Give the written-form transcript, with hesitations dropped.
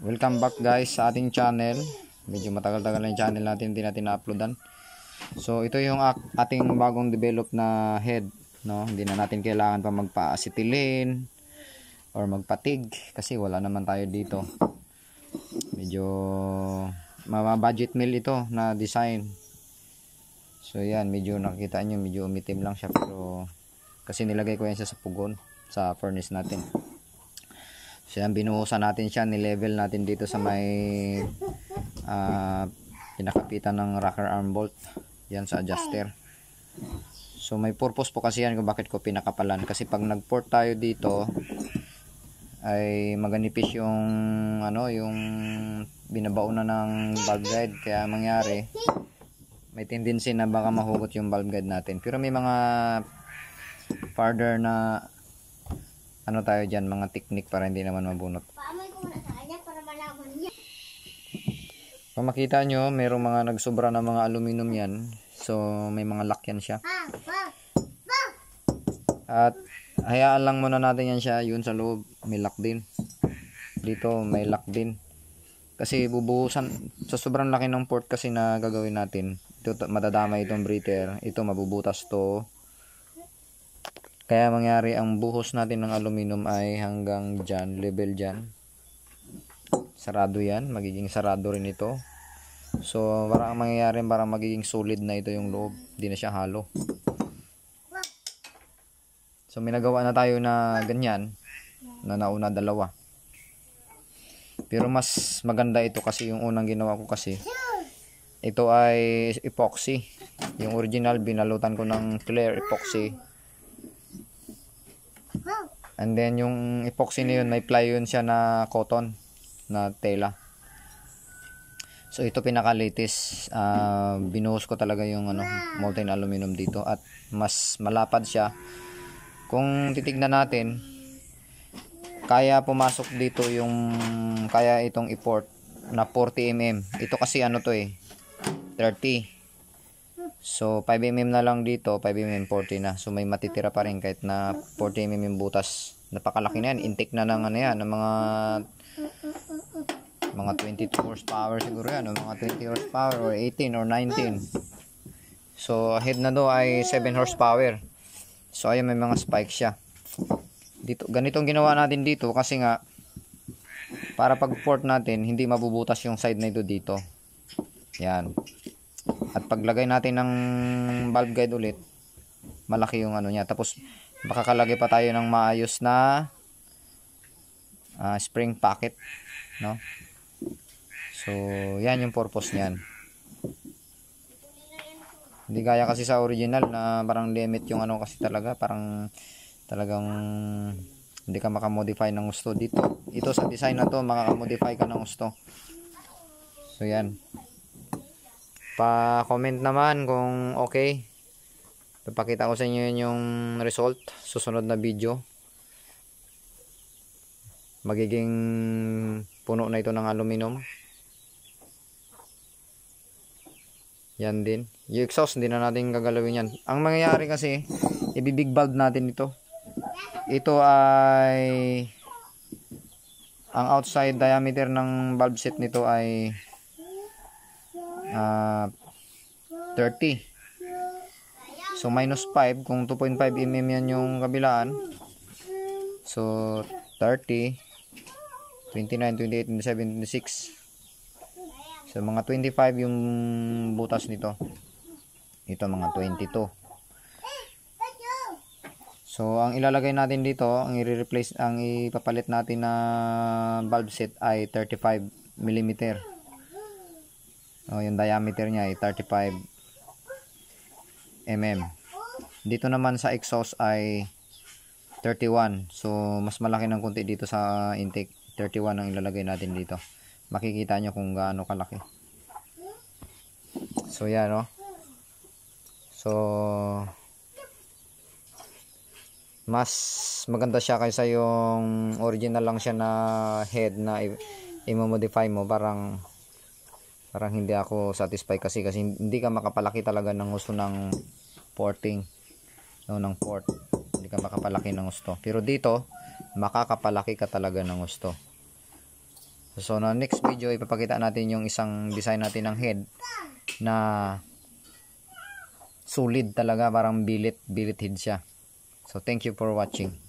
Welcome back guys sa ating channel. Medyo matagal-tagal na yung channel natin, hindi natin na-uploadan. So ito yung ating bagong develop na head, no? Hindi na natin kailangan pa magpa-acetylene or magpatig kasi wala naman tayo dito. Medyo budget meal ito na design. So yan, medyo nakikita nyo, medyo umitim lang siya, pero kasi nilagay ko yan siya sa pugon, sa furnace natin. So yan, binuhusan natin siya, nilevel natin dito sa may pinakapitan ng rocker arm bolt, yan sa adjuster. So may purpose po kasi yan kung bakit ko pinakapalan, kasi pag nag-port tayo dito ay maganipis yung yung binabaunan ng valve guide, kaya mangyari may tendency na baka mahugot yung valve guide natin. Pero may mga further na tayo dyan, mga technique para hindi naman mabunot. Kung makita nyo, mayroong mga nagsobra na mga aluminum yan. So may mga lock yan siya. At hayaan lang muna natin yan siya. Yun sa loob may lock din. Dito may lock din. Kasi bubuhusan sa sobrang laki ng port kasi na gagawin natin. Ito madadama itong breather. Ito mabubutas to. Kaya mangyari ang buhos natin ng aluminum ay hanggang dyan, level dyan. Sarado yan, magiging sarado rin ito. So parang mangyayari, parang magiging solid na ito yung loob, hindi na siya halo. So may nagawa na tayo na ganyan, na nauna dalawa. Pero mas maganda ito kasi yung unang ginawa ko kasi, ito ay epoxy. Yung original binalutan ko ng clear epoxy. And then yung epoxy na yun, may ply yun siya na cotton na tela. So ito pinaka latest, binuhos ko talaga yung molten aluminum dito at mas malapad siya. Kung titignan natin, kaya pumasok dito yung kaya itong i-port na 40 mm. Ito kasi to 30. So 5 mm na lang dito, 5 mm 40 na. So may matitira pa rin kahit na 40 mm yung butas. Napakalaki na yan, intake na ng ng mga 22 horsepower siguro yan, mga 20 horsepower or 18 or 19. So head na do ay 7 horsepower. So ayun, may mga spike siya. Dito ganitong ginawa natin dito kasi nga para pag port natin hindi mabubutas yung side na ito dito. Yan. At paglagay natin ng valve guide ulit, malaki yung niya. Tapos makakalagay pa tayo ng maayos na spring pocket, no? So yan yung purpose niyan. Hindi gaya kasi sa original na parang limit yung kasi talaga, parang talagang hindi ka makamodify ng gusto. Dito ito sa design na to, makakamodify ka ng gusto. So yan, pa-comment naman kung okay. Papakita ko sa inyo yung result susunod na video. Magiging puno na ito ng aluminum. Yan din. Yung exhaust hindi na natin gagalawin yan. Ang mangyayari kasi, ibibig valve natin ito. Ito ay ang outside diameter ng valve set nito ay 30. So minus 5 kung 2.5 mm yan yung kabilaan. So 30, 29, 28, 27, 26. So mga 25 yung butas nito. Ito mga 22. So ang ilalagay natin dito, ang i-replace, ang ipapalit natin na valve set ay 35 mm. Yung diameter niya ay 35 mm. Dito naman sa exhaust ay 31. So mas malaki ng konti dito sa intake. 31 ang ilalagay natin dito. Makikita nyo kung gaano kalaki. So yan, no? So mas maganda siya kaysa yung original lang siya na head na i-modify mo. Parang hindi ako satisfied kasi hindi ka makapalaki talaga ng gusto ng porting, ng port. Hindi ka makapalaki ng gusto. Pero dito makakapalaki ka talaga ng gusto. So na next video ipapakita natin yung isang design natin ng head na solid talaga, parang billet head siya. So thank you for watching.